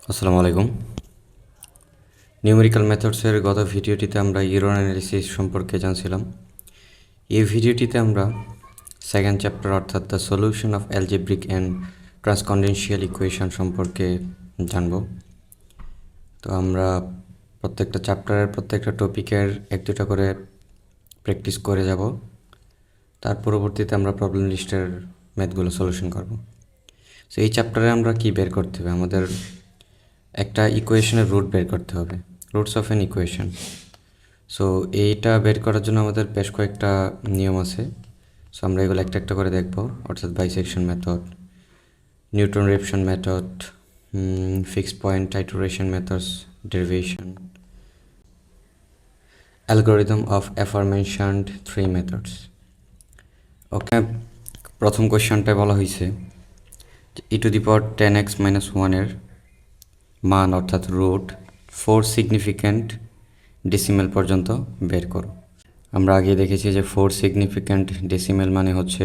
আসসালামু আলাইকুম। নিউমেরিক্যাল মেথডসের গত ভিডিওটিতে আমরা এরর অ্যানালিসিস সম্পর্কে জানছিলাম। এই ভিডিওটিতে আমরা সেকেন্ড চ্যাপ্টার অর্থাৎ the solution of algebraic and transcendental equation সম্পর্কে জানব। তো আমরা প্রত্যেকটা চ্যাপ্টারের প্রত্যেকটা টপিকের এক দুটা করে প্র্যাকটিস করে যাব। তার পরবর্তীতে আমরা প্রবলেম লিস্টের ম্যাথগুলো সলিউশন করব। সো এই চ্যাপ্টারে আমরা কি বের করতে হবে, আমাদের একটা ইকুয়েশনের রুট বের করতে হবে, roots of an equation. So এইটা বের করার জন্য আমাদের বেশ কয়েকটা নিয়ম আছে। সো আমরা এগুলো একটা একটা করে দেখব, অর্থাৎ bisection method, Newton Raphson method, fixed point iteration methods, derivation, algorithm of aforementioned three methods. Okay, প্রথম কোয়েশ্চনটায় বলা হয়েছে e⁻10x-1 মান অর্থাৎ রুট 4 সিগনিফিক্যান্ট ডেসিমেল পর্যন্ত বের করো। আমরা আগে দেখেছি যে 4 সিগনিফিক্যান্ট ডেসিমেল মানে হচ্ছে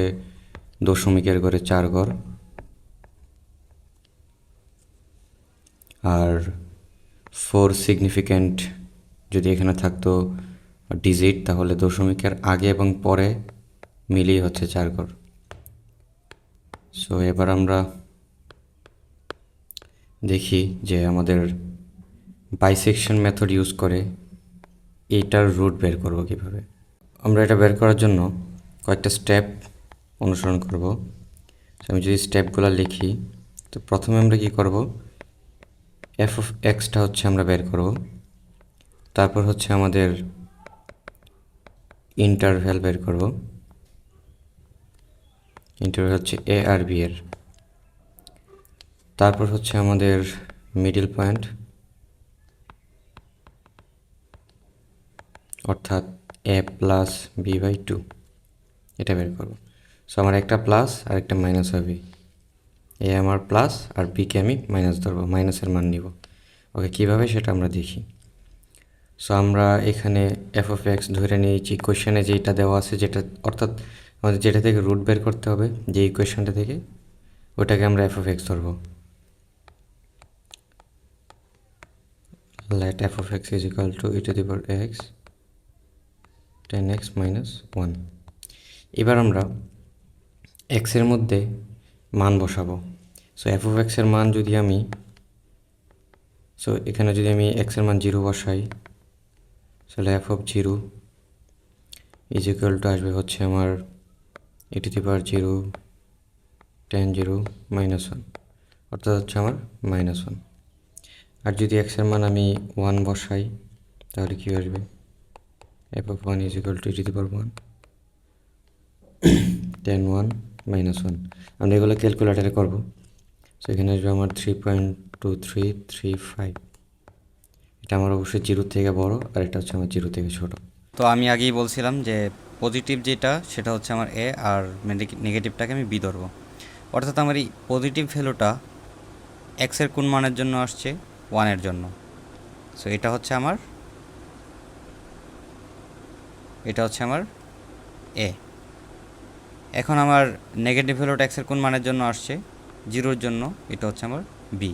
দশমিকের ঘরে 4 ঘর, আর 4 সিগনিফিক্যান্ট যদি এখানে থাকতো ডিজিট তাহলে দশমিকের আগে এবং পরে মিলিয়ে হচ্ছে 4 ঘর। সো এবার আমরা দেখি যে আমাদের বাইসেকশন মেথড ইউজ করে এইটার রুট বের করব কীভাবে। আমরা এটা বের করার জন্য কয়েকটা স্টেপ অনুসরণ করব। আমি যদি স্টেপগুলো লিখি, তো প্রথমে আমরা কি করব, এফ অফ এক্সটা হচ্ছে আমরা বের করব। তারপর হচ্ছে আমাদের ইন্টারভ্যাল বের করব। ইন্টারভ্যাল হচ্ছে এ আর বি এর। তারপর হচ্ছে আমাদের মিডল পয়েন্ট, অর্থাৎ এ প্লাস বি বাই 2, এটা বের করব। সো আমার একটা প্লাস আর একটা মাইনাস হবে। এ আমার প্লাস আর বিকে আমি মাইনাস ধরবো, মাইনাসের মান নিব। ওকে, কীভাবে সেটা আমরা দেখি। সো আমরা এখানে এফ অফ এক্স ধরে নিয়েছি কোয়েশ্চেনে যেটা দেওয়া আছে, যেটা অর্থাৎ আমাদের যেটা থেকে রুট বের করতে হবে, যে ইকুয়েশনটা থেকে, ওটাকে আমরা এফ অফ এক্স ধরবো। Let f of x is equal to e⁻x 10x-1। এবার আমরা এক্সের মধ্যে মান বসাবো। সো এফ অফ এক্সের মান যদি আমি, সো এখানে যদি আমি এক্সের মান 0 বসাই, তাহলে F of 0 is equal two আসবে হচ্ছে আমার e⁻0 tan 0 -1, অর্থাৎ হচ্ছে আমার -1। আর যদি এক্সের মান আমি 1 বসাই, তাহলে কী আসবে, F of 1 is equal two e⁻1 tan 1 -1। আমরা এগুলো ক্যালকুলেটারে করব। সো এখানে আসবে আমার 3.2335। এটা আমার অবশ্যই 0 থেকে বড়, আর এটা হচ্ছে আমার 0 থেকে ছোট। তো আমি আগেই বলছিলাম যে পজিটিভ যেটা সেটা হচ্ছে আমার এ, আর নেগেটিভটাকে আমি বি ধরবো। অর্থাৎ আমার এই পজিটিভ ভ্যালুটা এক্সের কোন মানের জন্য আসছে, 1-এর জন্য। সো এটা হচ্ছে আমার এ। এখন আমার নেগেটিভ ভ্যালুটা এক্সের কোন মানের জন্য আসছে, 0-এর জন্য, এটা হচ্ছে আমার বি।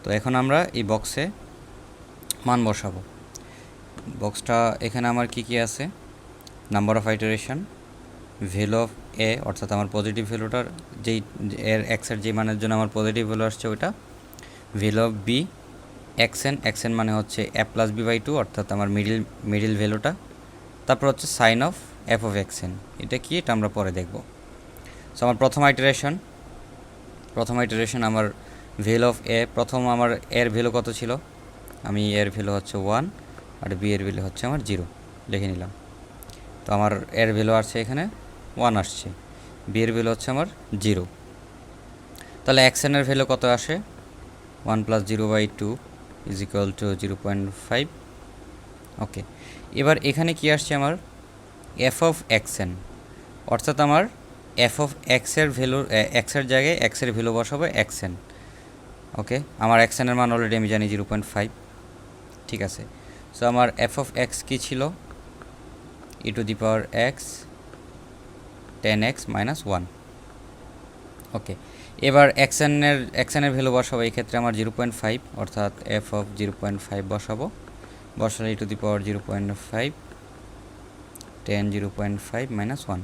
তো এখন আমরা এই বক্সে মান বসাবো। বক্সটা এখানে আমার কি আছে, number of iteration, value of a অর্থাৎ আমার পজিটিভ ভ্যালুটার যেই এর এক্সের যে মানের জন্য আমার পজিটিভ ভ্যালু আসছে ওইটা, ভ্যালু অফ বি, এক্সএন মানে হচ্ছে এ প্লাস বি বাই 2 অর্থাৎ আমার মিডিল ভ্যালুটা, তারপর হচ্ছে sine of f of x n. এটা কি, এটা আমরা পরে দেখব। সো আমার প্রথম আইটারেশন আমার ভ্যালু অফ এ, প্রথম আমার এর ভ্যালু কত ছিল, আমি এর ভ্যালু হচ্ছে 1 আর বি এর ভ্যালু হচ্ছে আমার 0 লিখে নিলাম। তো আমার এর ভ্যালু আসছে এখানে 1 আসছে, বি এর ভ্যালু হচ্ছে আমার 0। তাহলে এক্সএনের ভ্যালু কত আসে, 1 + 0/2 ইজ ইকুয়াল টু 0.5। ওকে, এবার এখানে কি আসছে আমার এফ অফ এক্সএন, অর্থাৎ আমার এফ অফ এক্সের ভ্যালু, এক্সের জায়গায় এক্সের ভ্যালু বসাবো এক্সএন। ওকে, আমার এক্সএনের মান অলরেডি আমি জানি 0.5। ঠিক আছে, সো আমার এফ অফ এক্স কী ছিল, e⁻x 10x-1। ওকে, এবার এক্সএনের ভ্যালু বসাবো। এই ক্ষেত্রে আমার 0.5 অর্থাৎ এফ অফ 0.5 বসাবো। বসালে e⁻0.5 10 0.5 -1,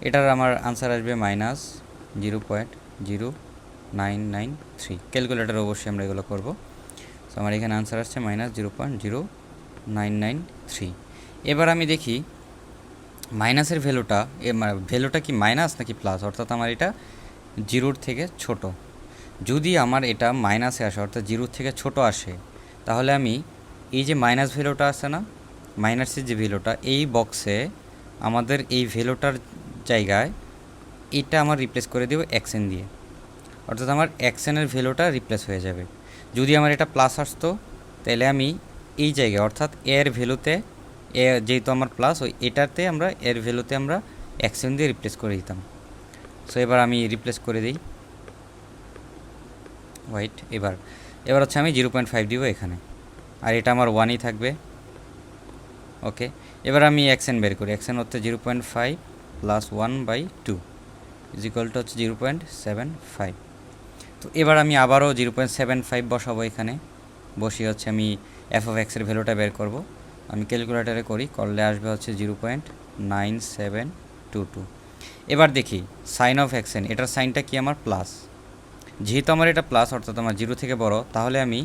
এটার আমার আনসার আসবে -0.0993। ক্যালকুলেটার অবশ্যই আমরা এগুলো করব। সো আমার এখানে আনসার আসছে -0.0993। এবার আমি দেখি মাইনাসের ভ্যালুটা কি মাইনাস নাকি প্লাস, অর্থাৎ আমার এটা জিরোর থেকে ছোট। যদি আমার এটা মাইনাসে আসে অর্থাৎ জিরোর থেকে ছোট আসে, তাহলে আমি এই যে মাইনাস ভ্যালুটা আছে না, মাইনাসের যে ভ্যালুটা, এই বক্সে আমাদের এই ভ্যালুটার জায়গায় এটা আমার রিপ্লেস করে দেবো এক্সএন দিয়ে, অর্থাৎ আমার এক্সএনের ভ্যালুটা রিপ্লেস হয়ে যাবে। যদি আমার এটা প্লাস আসতো, তাহলে আমি এই জায়গায় অর্থাৎ এর ভ্যালুতে যেহেতু আমার প্লাস, ওই এটাতে আমরা এর ভ্যালুতে আমরা এক্সএন দিয়ে রিপ্লেস করে দিতাম। সো এবার আমি রিপ্লেস করে দিই, ওয়াইট। এবার হচ্ছে আমি 0.5 দিব এখানে, আর এটা আমার 1ই থাকবে। ওকে, এবার আমি এক্সএন বের করি। এক্সএন হচ্ছে 0.5 + 1/2 = হচ্ছে 0.75। তো এবার আমি আবারও 0.75 বসাবো এখানে। বসিয়ে হচ্ছে আমি এফ অফ এক্সের ভ্যালুটা বের করব। আমি ক্যালকুলেটারে করলে আসবে হচ্ছে 0.9722। এবার দেখি সাইন অফ এক্সএন, এটার সাইনটা কি আমার প্লাস। যেহেতু আমার এটা প্লাস অর্থাৎ আমার 0 থেকে বড়, তাহলে আমি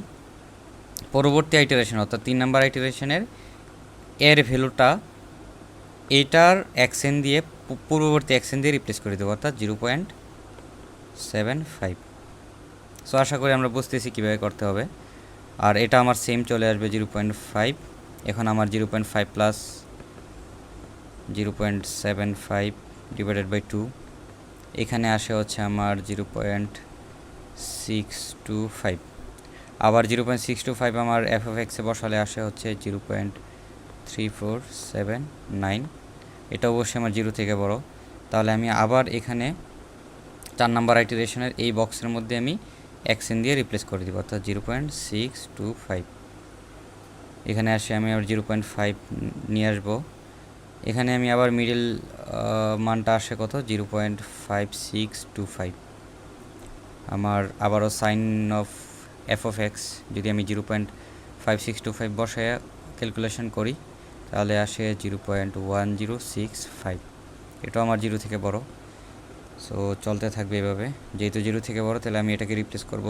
পরবর্তী আইটারেশন অর্থাৎ 3 নাম্বার আইটারেশনের এর ভ্যালুটা এটার এক্সএন দিয়ে পূর্ববর্তী এক্সএন দিয়ে রিপ্লেস করে দেবো, অর্থাৎ 0.75। সো আশা করি আমরা বুঝতেছি কীভাবে করতে হবে। আর এটা আমার সেম চলে আসবে 0.5। এখন আমার 0.5 প্লাস 0.75 /2 এখানে আসে হচ্ছে আমার 0.625। আবার 0.625 আমার এফ অফ এক্সে বসালে আসে হচ্ছে 0.3479। এটা অবশ্যই আমার 0 থেকে বড়। তাহলে আমি আবার এখানে 4 নাম্বার আইটারেশনের এই বক্সের মধ্যে আমি এক্সএন দিয়ে রিপ্লেস করে দিব, অর্থাৎ 0.625। এখানে আসে আমি আবার 0.5 নিয়ে আসবো। এখানে আমি আবার মিডল মানটা আসে কত, 0.5625। আমার আবারও sine of f of x যদি আমি 0.5625 বসায় ক্যালকুলেশন করি, তাহলে আসে 0.1065। এটাও আমার 0 থেকে বড়। সো চলতে থাকবে এভাবে। যেহেতু 0 থেকে বড়, তাহলে আমি এটাকে রিপ্লেস করব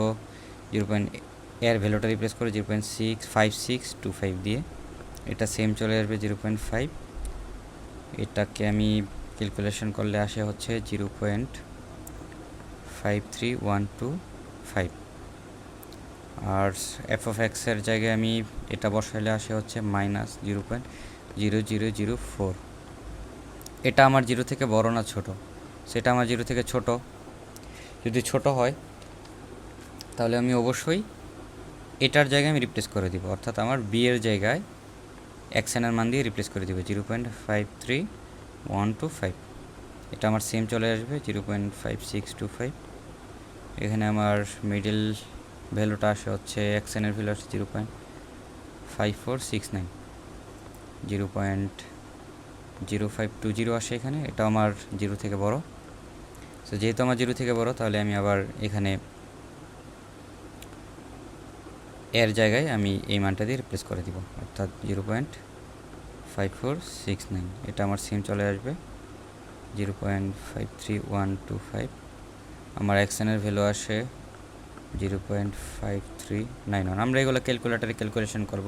এর ভ্যালুটা রিপ্লেস করে 0.5625 দিয়ে। এটা সেম চলে আসবে 0.5। এটাকে আমি ক্যালকুলেশন করলে আসে হচ্ছে 0.53125। আর এফ অফ এক্সের জায়গায় আমি এটা বসাইলে আসে হচ্ছে -0.0004। এটা আমার 0 থেকে বড় না ছোট, সেটা আমার 0 থেকে ছোট। যদি ছোট হয়, তাহলে আমি অবশ্যই এটার জায়গায় আমি রিপ্লেস করে দিব, অর্থাৎ আমার বি এর জায়গায় এক্সএনের মান দিয়ে রিপ্লেস করে দিব 0.53125। এটা আমার সেম চলে আসবে 0.5625। এখানে আমার মিডল ভ্যালুটা আসে হচ্ছে এক্সএনের ভ্যালু আসছে 0.5469, 0.0520 আসে এখানে। এটা আমার 0 থেকে বড়। সো যেহেতু আমার 0 থেকে বড়, তাহলে আমি আবার এখানে এর জায়গায় আমি এই মানটা দিয়ে রিপ্লেস করে দিব, অর্থাৎ 0.5469। এটা আমার সেম চলে আসবে 0.53125। আমার এক্সএনের ভ্যালু আসে 0.5391। আমরা এগুলো ক্যালকুলেটারে ক্যালকুলেশন করব।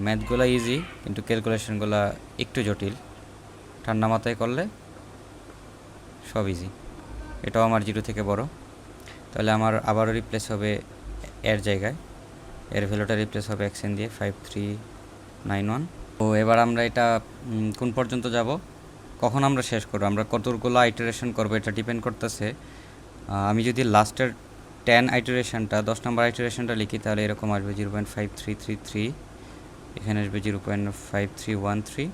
ম্যাথগুলো ইজি, কিন্তু ক্যালকুলেশনগুলো একটু জটিল। ঠান্ডা মাথায় করলে সব ইজি। এটাও আমার 0 থেকে বড়, তাহলে আমার আবারও রিপ্লেস হবে এর জায়গায়, এর ভ্যালুটা রিপ্লেস হবে এক্সএন দিয়ে 5391। তো এবার আমরা এটা কোন পর্যন্ত যাব, কখন আমরা শেষ করব, আমরা কতগুলো আইটারেশন করব, এটা ডিপেন্ড করতেছে। আমি যদি লাস্টের 10 আইটারেশনটা 10 নম্বর আইটারেশনটা লিখি, তাহলে এরকম আসবে 0.5333। এখানে আসবে 0.5313।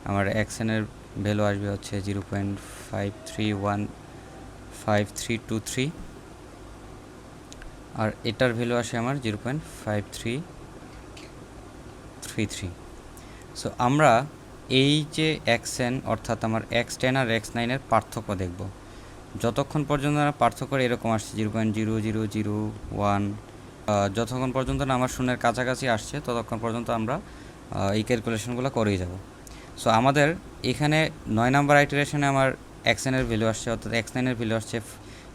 আমার এক্সএনের ভ্যালু আসবে হচ্ছে 0.5323। আর এটার ভ্যালু আসে আমার 0.5333। সো আমরা এই যে এক্সএন অর্থাৎ আমার x10 আর x9 এর পার্থক্য দেখব। যতক্ষণ পর্যন্ত না পার্থক্য এরকম আসছে 0.0001, যতক্ষণ পর্যন্ত না আমার শূন্যের কাছাকাছি আসছে ততক্ষণ পর্যন্ত আমরা এই ক্যালকুলেশনগুলো করেই যাব। সো আমাদের এখানে 9 নাম্বার আইটারেশনে আমার এক্সএনের ভ্যালু আসছে, অর্থাৎ এক্স9 এর ভ্যালু আসছে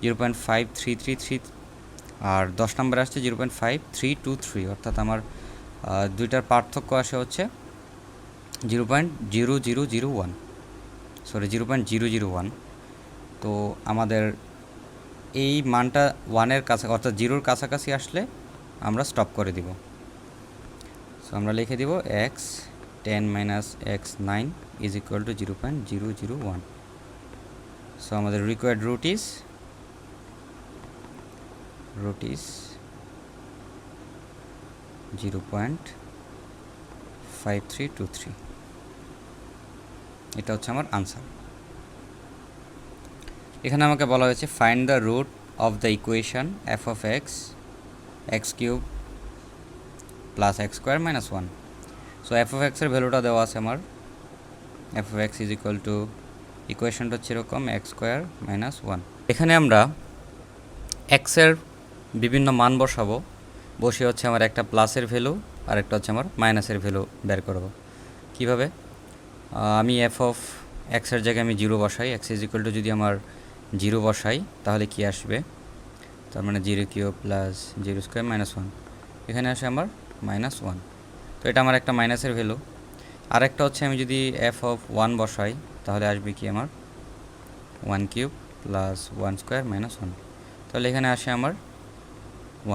0.5333, আর 10 নাম্বারে আসছে 0.5323, অর্থাৎ আমার দুইটার পার্থক্য আসে হচ্ছে 0.0001, সরি 0.001। তো আমাদের এই মানটা 1-এর কাছে অর্থাৎ 0-র কাছাকাছি আসলে আমরা স্টপ করে দিব। সো আমরা লিখে দিব x10 - x9 = 0.001। সো আমাদের রিকোয়ার্ড রুট ইজ 0.5323। এটা হচ্ছে আমার আনসার। এখানে আমাকে বলা হয়েছে find the root of the equation f of x x³ + x² - 1। So f of x এর ভ্যালুটা দেওয়া আছে আমার, f of x ইকুয়েশনটা হচ্ছে এরকম x² - 1। এখানে আমরা x এর বিভিন্ন মান বসাবো, বসে হচ্ছে আমার একটা প্লাসের ভ্যালু আর একটা হচ্ছে আমার মাইনাসের ভ্যালু বের করব। কিভাবে? আমি f of x এর জায়গায় আমি 0 বসাই, x যদি আমার 0 বসাই তাহলে কি আসবে, তার মানে 0³ + 0² - 1, এখানে আসে আমার -1। তো এটা আমার একটা মাইনাসের ভ্যালু। আরেকটা হচ্ছে আমি যদি f of 1 বসাই তাহলে আসবে কি আমার 1³ + 1² - 1, তাহলে এখানে আসে আমার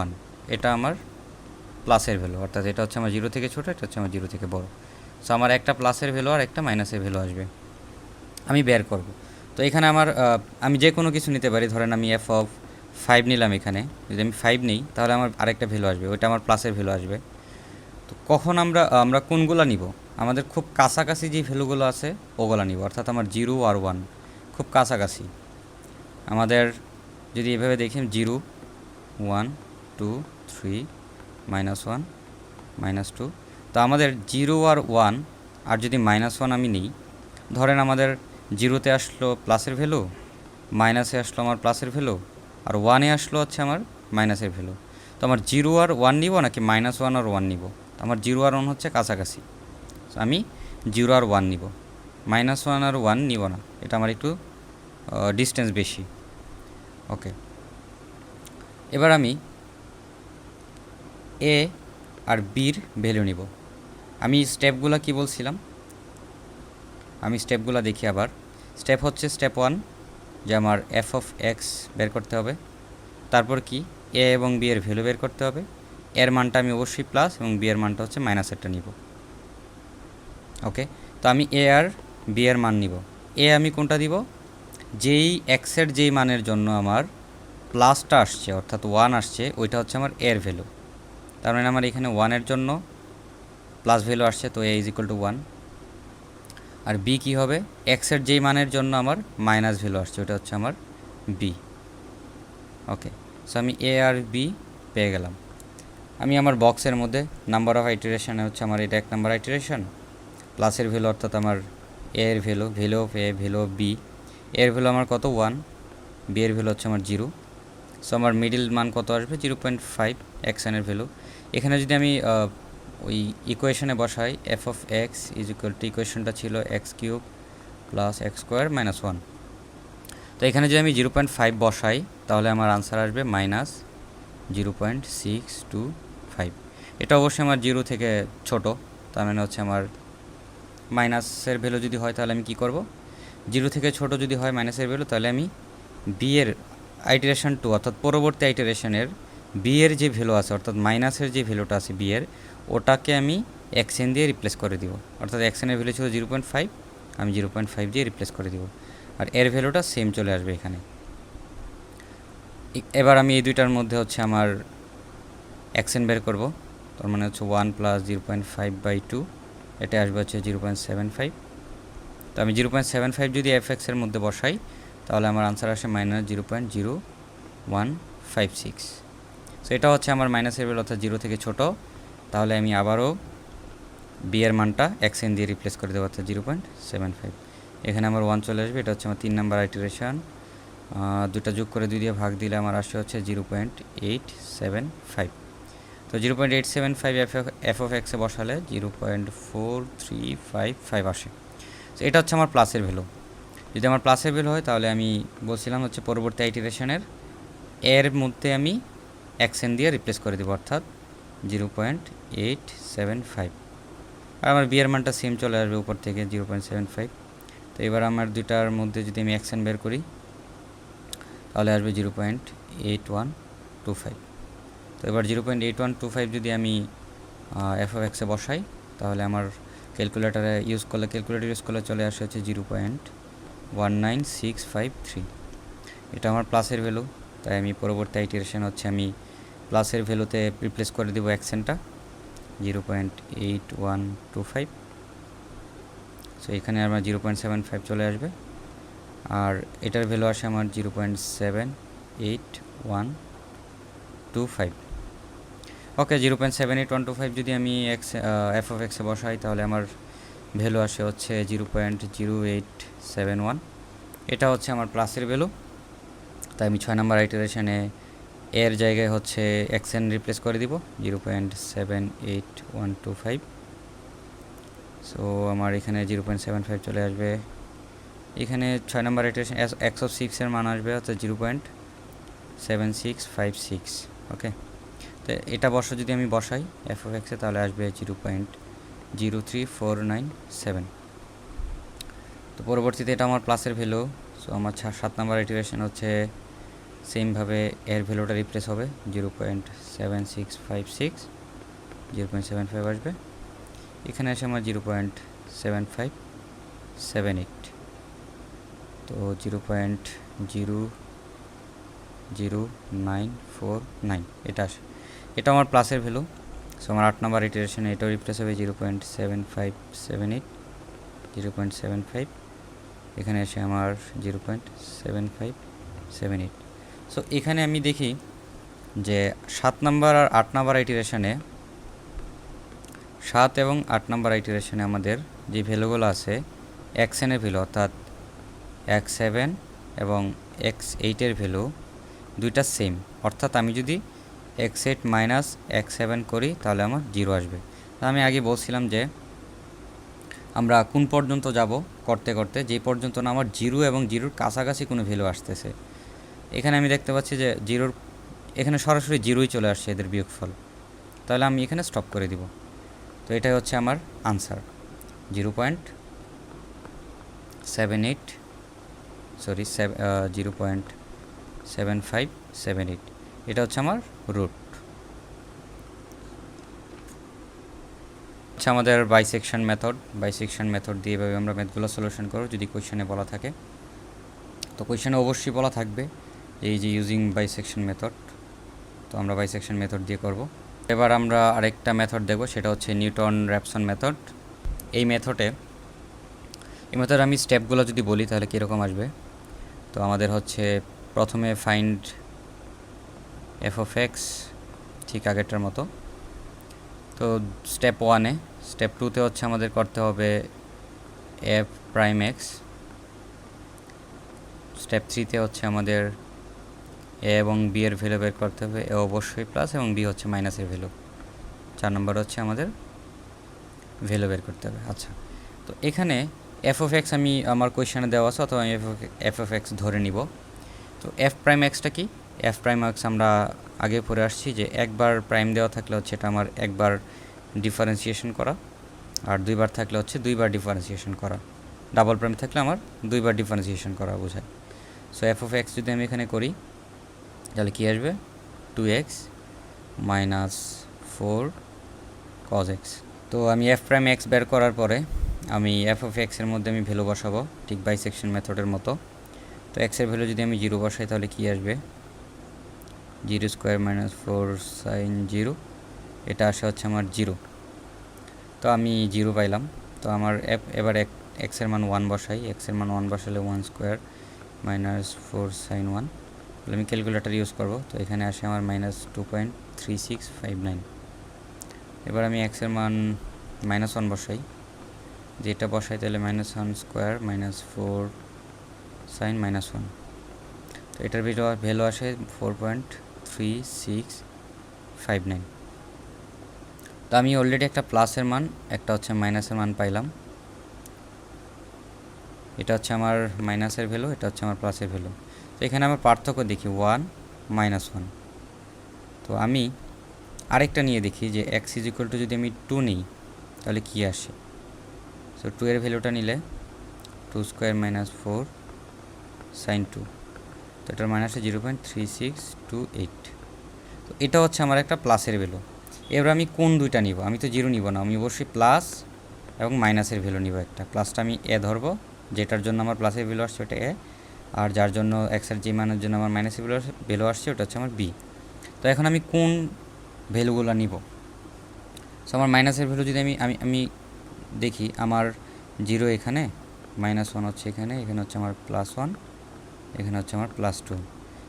1। এটা আমার প্লাসের ভ্যালু, অর্থাৎ এটা হচ্ছে আমার 0 থেকে ছোটো, এটা হচ্ছে আমার 0 থেকে বড়। সো আমার একটা প্লাসের ভ্যালু আর একটা মাইনাসের ভ্যালু আসবে, আমি বের করব। তো এখানে আমার আমি যে কোনো কিছু নিতে পারি, ধরেন আমি f of 5 নিলাম। এখানে যদি আমি 5 নিই তাহলে আমার আরেকটা ভ্যালু আসবে, ওইটা আমার প্লাসের ভ্যালু আসবে। তো কখন আমরা কোনগুলো নিব? আমাদের খুব কাছাকাছি যে ভ্যালুগুলো আছে ওগুলো নিব, অর্থাৎ আমার 0 আর 1 খুব কাছাকাছি। আমাদের যদি এভাবে দেখি 0 1 2 3 -1 -2, তো আমাদের 0 আর 1 আর যদি -1 আমি নিই, ধরেন আমাদের 0-তে আসলো প্লাসের ভ্যালু, মাইনাসে আসলো আমার প্লাসের ভ্যালু, আর 1-এ আসলো হচ্ছে আমার মাইনাসের ভ্যালু। তো আমার 0 আর 1 নিব নাকি -1 আর 1 নিব? আমার 0 আর 1 হচ্ছে কাছাকাছি, আমি 0 আর 1 নিব, -1 আর 1 নিব না, এটা আমার একটু ডিস্টেন্স বেশি। ওকে, এবার আমি এ আর বির ভ্যালু নিব। আমি স্টেপগুলো কি বলছিলাম, আমি স্টেপগুলো দেখি আবার। স্টেপ হচ্ছে স্টেপ 1, যে আমার f of x বের করতে হবে। তারপর কি a এবং b এর ভ্যালু বের করতে হবে। এর মানটা আমি অবশ্যই প্লাস এবং b এর মানটা হচ্ছে মাইনাসেরটা নিব। ওকে, তো আমি a আর b এর মান নিব। a আমি কোনটা দিব? যেই x এর যেই মানের জন্য আমার প্লাসটা আসছে অর্থাৎ 1 আসছে, ওইটা হচ্ছে আমার এর ভ্যালু। তার মানে আমার এখানে 1 এর জন্য প্লাস ভ্যালু আসছে, তো a = 1। আর b কি হবে? x এর যেই মানের জন্য আমার মাইনাস ভ্যালু আসছে, ওটা হচ্ছে আমার b। ওকে, সো আমি a আর b পেয়ে গেলাম। আমি আমার বক্সের মধ্যে নাম্বার অফ আইটারেশনে হচ্ছে আমার এটা 1 নাম্বার আইটারেশন, প্লাসের ভ্যালু অর্থাৎ আমার a এর value, value of a, value of b। এর ভ্যালু আমার কত? 1। b এর ভ্যালু হচ্ছে আমার 0। সো আমার মিডিল মান কত আসবে? 0.5 x1 এর ভ্যালু। এখানে যদি আমি ওই ইকুয়েশনে বসাই f of x ইকুয়েশনটা ছিল x³ + x² - 1। তো এখানে যদি আমি 0.5 বসাই তাহলে আমার আনসার আসবে -0.625। এটা অবশ্যই আমার 0 থেকে ছোট, তার মানে হচ্ছে আমার মাইনাসের ভ্যালু যদি হয় তাহলে আমি কি করব? 0 থেকে ছোট যদি হয় মাইনাসের ভ্যালু, তাহলে আমি বি এর আইটারেশন 2 অর্থাৎ পরবর্তী আইটারেশনের বি এর যে ভ্যালু আছে অর্থাৎ মাইনাসের যে ভ্যালুটা আছে বি এর, ওটাকে আমি xn দিয়ে রিপ্লেস করে দিব। অর্থাৎ xn এর ভ্যালু ছিল 0.5, আমি 0.5 দিয়ে রিপ্লেস করে দিব, আর এর ভ্যালুটা সেম চলে আসবে এখানে। এবার আমি এই দুইটার মধ্যে হচ্ছে আমার xn বের করব, তার মানে হচ্ছে 1 + 0.5/2, এটা আসবে হচ্ছে 0.75। তো আমি 0.75 যদি fx এর মধ্যে বসাই তাহলে আমার আনসার আসে -0.0156। সো এটা হচ্ছে আমার মাইনাসের ভ্যালু অর্থাৎ 0 থেকে ছোট। তাহলে আমি আবারও বি এর মানটা xn দিয়ে রিপ্লেস করে দেবো অর্থাৎ 0.75। এখানে আমার 1 চলে আসবে, এটা হচ্ছে আমার 3 নাম্বার আইটারেশন। দুটা যোগ করে 2 দিয়ে ভাগ দিলে আমার আসে হচ্ছে 0.875। তো 0.875 এফ অফ এক্সে বসালে 0.4355 আসে। তো এটা হচ্ছে আমার প্লাসের ভ্যালু। যদি আমার প্লাসের ভ্যালু হয় তাহলে আমি বলছিলাম হচ্ছে পরবর্তী আইটারেশনের এর মধ্যে আমি এক্সএন দিয়ে রিপ্লেস করে দেবো, অর্থাৎ 0.875। আর আমার বিয়ের মানটা সেম চলে আসবে উপর থেকে 0.75। তো এবার আমার দুটার মধ্যে যদি আমি এক্সএন বের করি তাহলে আসবে 0.8125। তো এবার 0.8125 যদি আমি এফ অফ এক্সে বসাই তাহলে আমার ক্যালকুলেটর ইউজ করলে চলে আসে হচ্ছে 0.19653। এটা আমার প্লাসের ভ্যালু, তাই আমি পরবর্তী আইটারেশন হচ্ছে আমি প্লাসের ভ্যালুতে রিপ্লেস করে দেবো এক্সেনটা 0.8125। সো এখানে আমার 0.75 চলে আসবে, আর এটার ভ্যালু আসে আমার 0.78125। ওকে, 0.78125 যদি আমি এফ অফ এক্সে বসাই তাহলে আমার ভ্যালু আসে হচ্ছে 0.0871। এটা হচ্ছে আমার প্লাসের ভ্যালু, তাই আমি 6 নম্বর আইটারেশনে এর জায়গায় হচ্ছে এক্সএন রিপ্লেস করে দিব 0.78125। সো আমার এখানে 0.75 চলে আসবে। এখানে 6 নম্বর আইটারেশন এক্স অফ 6-এর মান আসবে হচ্ছে 0.7656। ওকে, তো এটা যদি আমি বসাই এফ অফ এক্সে তাহলে আসবে 0.03497। তো পরবর্তীতে এটা আমার প্লাসের ভ্যালু। সো আমার 7 নম্বর আইটারেশন হচ্ছে সেমভাবে এর ভ্যালুটা রিপ্লেস হবে 0.7656, 0.75 আসবে। এখানে আসে আমার 0.7578। তো 0.00949 এটা আসে, এটা আমার প্লাসের ভ্যালু। সো আমার 8 নম্বর ইটারেশনে এটাও রিপ্লেস হবে 0.7578, 0.75। এখানে এসে আমার 0.7578। সো এখানে আমি দেখি যে 7 নম্বর আর 8 নম্বর আইটারেশনে 7 এবং 8 নম্বর আইটারেশনে আমাদের যে ভ্যালুগুলো আছে এক্সএনের ভ্যালু অর্থাৎ x7 এবং x8-এর ভ্যালু দুইটা সেম, অর্থাৎ আমি যদি x8 মাইনাস x7 করি তাহলে আমার 0 আসবে। আমি আগে বলছিলাম যে আমরা কোন পর্যন্ত যাব করতে করতে যে পর্যন্ত না আমার 0 এবং 0-র কাছাকাছি কোনো ভ্যালু আসতেছে। এখানে আমি দেখতে পাচ্ছি যে 0-র এখানে সরাসরি 0-ই চলে আসছে এদের বিয়োগফল, তাহলে আমি এখানে স্টপ করে দিব। তো এটাই হচ্ছে আমার আনসার 0.7578। এটা হচ্ছে আমার রুট। আচ্ছা, আমাদের বাইসেকশন মেথড দিয়ে এভাবে আমরা ম্যাথগুলো সলিউশন করব যদি কোয়েশ্চেনে বলা থাকে। তো কোয়েশ্চেনে অবশ্যই বলা থাকবে এই যে ইউজিং বাইসেকশন মেথড, তো আমরা বাইসেকশন মেথড দিয়ে করব। এবার আমরা আরেকটা মেথড দেখব, সেটা হচ্ছে নিউটন-র্যাপসন মেথড। এই মেথডে আমি স্টেপগুলো যদি বলি তাহলে কীরকম আসবে। তো আমাদের হচ্ছে প্রথমে ফাইন্ড এফ অফ এক্স, ঠিক আগেরটার মতো। তো স্টেপ 1-এ, স্টেপ 2-তে হচ্ছে আমাদের করতে হবে এফ প্রাইম এক্স, স্টেপ 3-তে হচ্ছে আমাদের এ এবং বি এর ভ্যালু বের করতে হবে, এ অবশ্যই প্লাস এবং বি হচ্ছে মাইনাসের ভ্যালু। 4 নম্বর হচ্ছে আমাদের ভ্যালু বের করতে হবে। আচ্ছা, তো এখানে এফ অফ এক্স আমি আমার কোয়েশ্চেনে দেওয়া আছে, অথবা আমি এফ অফ এক্স ধরে নিব। তো এফ প্রাইম এক্সটা কি? এফ প্রাইম এক্স আমরা আগে পড়ে আসছি যে একবার প্রাইম দেওয়া থাকলে হচ্ছে এটা আমার একবার ডিফারেন্সিয়েশন করা, আর দুইবার থাকলে হচ্ছে দুইবার ডিফারেন্সিয়েশন করা। ডাবল প্রাইম থাকলে আমার দুইবার ডিফারেন্সিয়েশন করা বোঝায়। সো এফ অফ এক্স যদি আমি এখানে করি তাহলে কী আসবে 2x মাইনাস 4 cos x। তো আমি এফ প্রাইম এক্স বের করার পরে আমি এফ অফ এক্সের মধ্যে আমি ভ্যালু বসাবো ঠিক বাইসেকশন মেথডের মতো। তো এক্সের ভ্যালু যদি আমি 0 বসাই তাহলে কী আসবে 0 স্কোয়ার মাইনাস 4 সাইন 0, এটা আসে হচ্ছে আমার 0। তো আমি 0 পাইলাম। তো আমার এবার এক্সের মান 1 বসাই, এক্সের মান 1 বসালে 1 স্কোয়ার মাইনাস 4 সাইন 1, তাহলে আমি ক্যালকুলেটর ইউজ করব। তো এখানে আসে আমার মাইনাস 2.3659। এবার আমি এক্সের মান -1 বসাই, যেটা বসাই তাহলে -1 স্কোয়ার মাইনাস 4 সাইন -1। তো এটার ভ্যালু আসে 4.3659। তো আমি অলরেডি একটা প্লাসের মান, একটা হচ্ছে মাইনাসের মান পাইলাম। এটা হচ্ছে আমার মাইনাসের ভ্যালু, এটা হচ্ছে আমার প্লাসের ভ্যালু। তো এখানে আমার পার্থক্য দেখি 1 -1। তো আমি আরেকটা নিয়ে দেখি যে এক্স ইজ ইকুয়াল টু যদি আমি 2 নিই তাহলে কী আসে। সো 2 এর ভ্যালুটা নিলে 2² - 4 sin 2, তো এটার মান আসে 0.3628। তো এটা হচ্ছে আমার একটা প্লাসের ভ্যালু। এবার আমি কোন দুইটা নিব? আমি তো জিরো নিব না, আমি অবশ্যই প্লাস এবং মাইনাসের ভ্যালু নিব। একটা প্লাসটা আমি এ ধরবো, যেটার জন্য আমার প্লাসের ভ্যালু আসছে ওটা এ, আর যার জন্য এক্সের যে মানের জন্য আমার মাইনাসের ভ্যালু আসছে ওটা হচ্ছে আমার বি। তো এখন আমি কোন ভ্যালুগুলো নিব? সো আমার মাইনাসের ভ্যালু যদি আমি আমি আমি দেখি, আমার 0 এখানে, -1 হচ্ছে এখানে, এখানে হচ্ছে আমার +1, এখানে হচ্ছে আমার +2।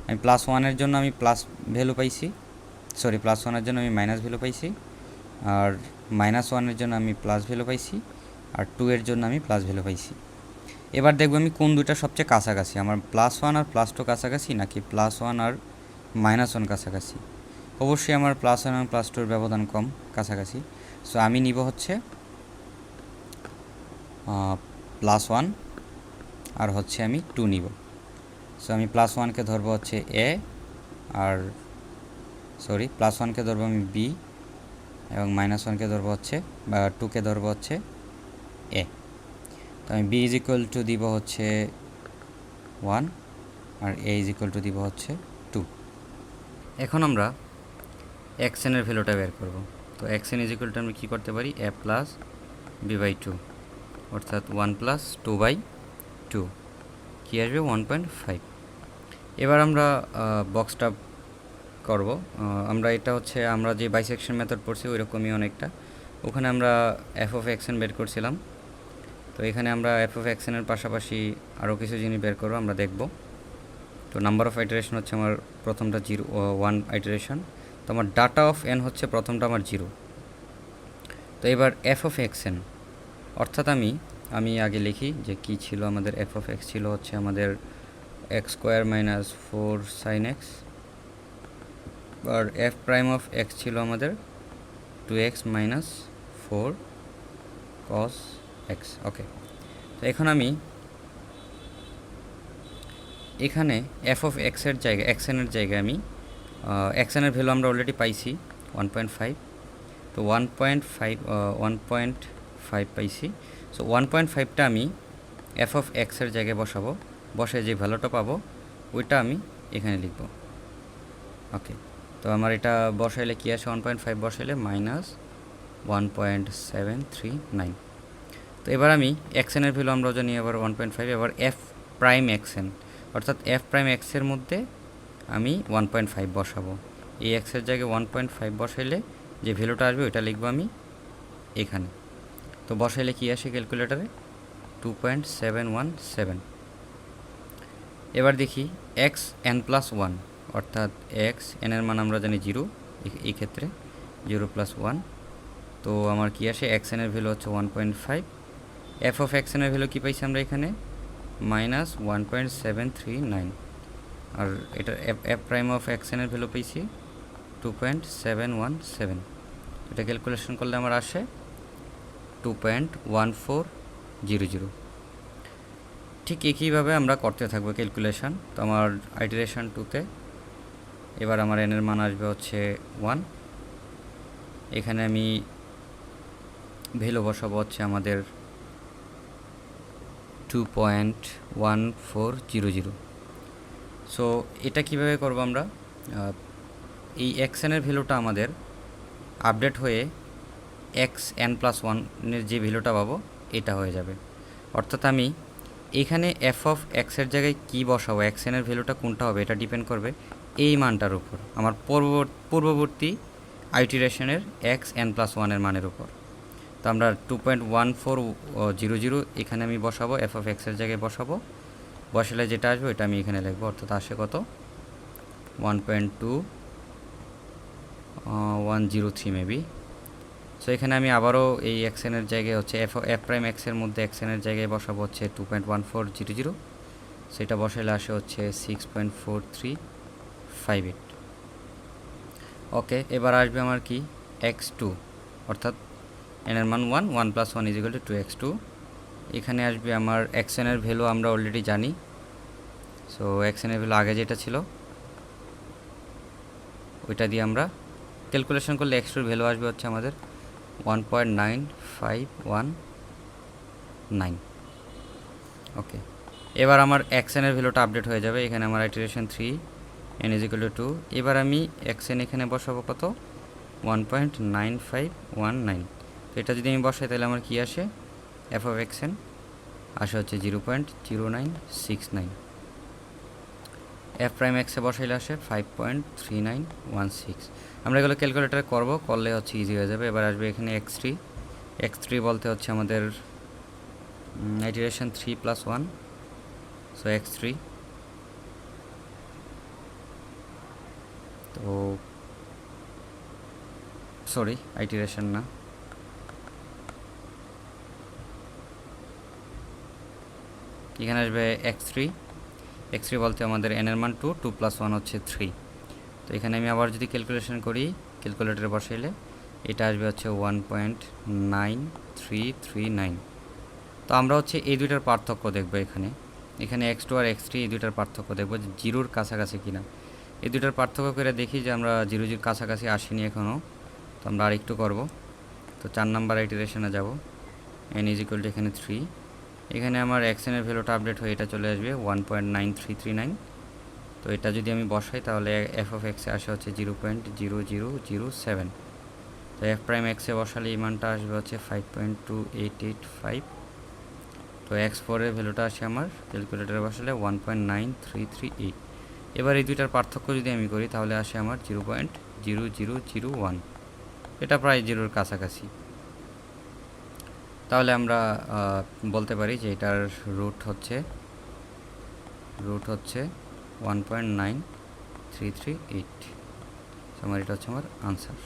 আমি +1-এর জন্য আমি প্লাস ভ্যালু পাইছি, সরি +1-এর জন্য আমি মাইনাস ভ্যালু পাইছি, আর -1-এর জন্য আমি প্লাস ভ্যালু পাইছি, আর 2 এর জন্য আমি প্লাস ভ্যালু পাইছি। এবার দেখব আমি কোন দুইটা সবচেয়ে কাছাকাছি, আমার +1 আর +2 কাছাকাছি নাকি +1 আর -1 কাছাকাছি। অবশ্যই আমার +1 এবং +2-এর ব্যবধান কম, কাছাকাছি। সো আমি নিব হচ্ছে +1 আর হচ্ছে আমি 2 নিব। সো আমি +1-কে ধরবো হচ্ছে এ, আর সরি +1-কে ধরবো আমি বি, এবং -1-কে ধরবো হচ্ছে, বা 2-কে ধরবো হচ্ছে এ। তো আমি বি ইজ ইকুয়াল টু দিব হচ্ছে 1, আর এ ইজ ইকুয়াল টু দিব হচ্ছে 2। এখন আমরা এক্সএনের ভ্যালুটা বের করব। তো এক্সএন ইজ ইকুয়াল টু আমি কী করতে পারি, a প্লাস b/2, অর্থাৎ 1 + 2/2 কী আসবে 1.5। এবার আমরা বক্সটা করব। আমরা এটা হচ্ছে আমরা যে বাইসেকশন মেথড পড়ছি ওই রকমই অনেকটা। ওখানে আমরা f(x)n বের করছিলাম। তো এখানে আমরা f(x)n-এর পাশাপাশি আরও কিছু জিনিস বের করবো, আমরা দেখব। তো নাম্বার অফ আইটারেশন হচ্ছে আমার প্রথমটা 1 আইটারেশন। তো আমার ডাটা অফ n হচ্ছে প্রথমটা আমার 0। তো এবার f(x)n, অর্থাৎ আমি আগে লিখি যে কি ছিল আমাদের। f(x) ছিল হচ্ছে আমাদের x² - 4 sin x, আর f'(x) ছিল আমাদের 2x - 4 cos x। ওকে, তো এখন আমি এখানে f(x)-এর জায়গায় xn-এর জায়গায় আমি xn-এর ভ্যালু আমরা অলরেডি পাইছি 1.5। তো 1.5 পাইছি। সো 1.5টা আমি f(x)-এর জায়গায় বসাবো, বসে যে ভ্যালুটা পাবো ওইটা আমি এখানে লিখব। ওকে, তো আমার এটা বসাইলে কী আসে, 1.5 বসাইলে -1.739। তো এবার আমি xn-এর ভ্যালু আমরা জানি এবার 1.5। এবার f'(xn), অর্থাৎ f'(x)-এর মধ্যে আমি 1.5 বসাবো। এই x-এর জায়গায় 1.5 বসাইলে যে ভ্যালুটা আসবে ওইটা লিখবো আমি এখানে। তো বসাইলে কী আসে ক্যালকুলেটারে, 2.717। এবার দেখি xn+1, অর্থাৎ xn-এর মান আমরা জানি 0, এই ক্ষেত্রে 0 + 1। তো আমার কী আসে, xn-এর ভ্যালু হচ্ছে 1.5। f(x)n-এর ভ্যালু কী পাইছি আমরা এখানে, -1.739, আর এটা f'(x)n-এর ভ্যালু পেয়েছি 2.717। এটা ক্যালকুলেশন করলে আমার আসে 2.1400। ঠিক একইভাবে আমরা করতে থাকবো ক্যালকুলেশন। তো আমার আইটারেশন 2-তে এবার আমার n-এর মান আসবে হচ্ছে 1। এখানে আমি ভ্যালু বসাবো হচ্ছে আমাদের 2.1400। সো এটা কিভাবে করব আমরা, এই xn-এর ভ্যালুটা আমাদের আপডেট হয়ে xn+1-এর যে ভ্যালুটা পাবো এটা হয়ে যাবে। অর্থাৎ আমি এখানে f(x)-এর জায়গায় কী বসাবো, xn-এর ভ্যালুটা কোনটা হবে এটা ডিপেন্ড করবে এই মানটার উপর, আমার পূর্ববর্তী আইটারেশনের xn+1-এর মানের উপর। তো আমরা 2.1400 এখানে আমি বসাবো, f(x)-এর জায়গায় বসাবো, বসালে যেটা আসবে ওইটা আমি এখানে লিখবো। অর্থাৎ আসে কত, 1.2103 মেবি। সো এখানে আমি আবারও এই xn-এর জায়গায় হচ্ছে f'(x)-এর মধ্যে xn-এর জায়গায় বসাবো হচ্ছে 2.1400, সেটা বসাইলে আসে হচ্ছে 6.4358। ওকে, এবার আসবে আমার কি x2, অর্থাৎ n এর মান 1, 1 + 1 = 2x2। এখানে আসবে আমার xn এর ভ্যালু আমরা অলরেডি জানি, সো xn এর ভ্যালু আগে যেটা ছিল ওইটা দিয়ে আমরা ক্যালকুলেশন করলে x2 এর ভ্যালু আসবে হচ্ছে আমাদের 1.9519। ওকে, এবার আমার xn এর ভ্যালুটা আপডেট হয়ে যাবে। এখানে আমার আইটারেশন 3, n = 2। এবার আমি xn এখানে বসাবো কত, 1.9519। তো এটা যদি আমি বসাই তাহলে আমার কি আসে, f of xn আসে হচ্ছে 0.0969। f প্রাইম x এ বসাইলে আসে 5.3916। আমরা এগুলো ক্যালকুলেটারে করব, করলে হচ্ছে ইজি হয়ে যাবে। এবার আসবে এখানে x3 বলতে হচ্ছে আমাদের আইটারেশন 3 + 1, সো x3। তো সরি, আইটারেশন না, এখানে আসবে x3 বলতে আমাদের n এর মান 2, 2 + 1 হচ্ছে 3। তো এখানে আমি আবার যদি ক্যালকুলেশন করি, ক্যালকুলেটরে বসাইলে এটা আসবে হচ্ছে 1.9339। তো আমরা হচ্ছে এই দুইটার পার্থক্য দেখব। এখানে x2 আর x3 এই দুইটার পার্থক্য দেখব যে জিরোর কাছাকাছি কিনা। এই দুইটার পার্থক্য করে দেখি যে আমরা জিরোর কাছাকাছি আসিনি এখনও, তো আমরা আরেকটু করব। তো 4 নাম্বার আইটারেশনে যাব, n = এখানে 3। এখানে আমার xn এর ভ্যালুটা আপডেট হয়ে এটা চলে আসবে 1.9339। তো এটা যদি আমি বসাই তাহলে f of x এ আসে হচ্ছে 0.0007। তো f প্রাইম x এ বসালে এই মানটা আসবে হচ্ছে 5.2885। তো x4 এর ভ্যালুটা আসে আমার ক্যালকুলেটরে বসালে 1.9338। এবার এই দুইটার পার্থক্য যদি আমি করি তাহলে আসে আমার 0.0001। এটা প্রায় জিরোর কাছাকাছি। তাহলে আমরা বলতে পারি যে এটার রুট হচ্ছে 1.9338। আমার এটা হচ্ছে আমার আনসার।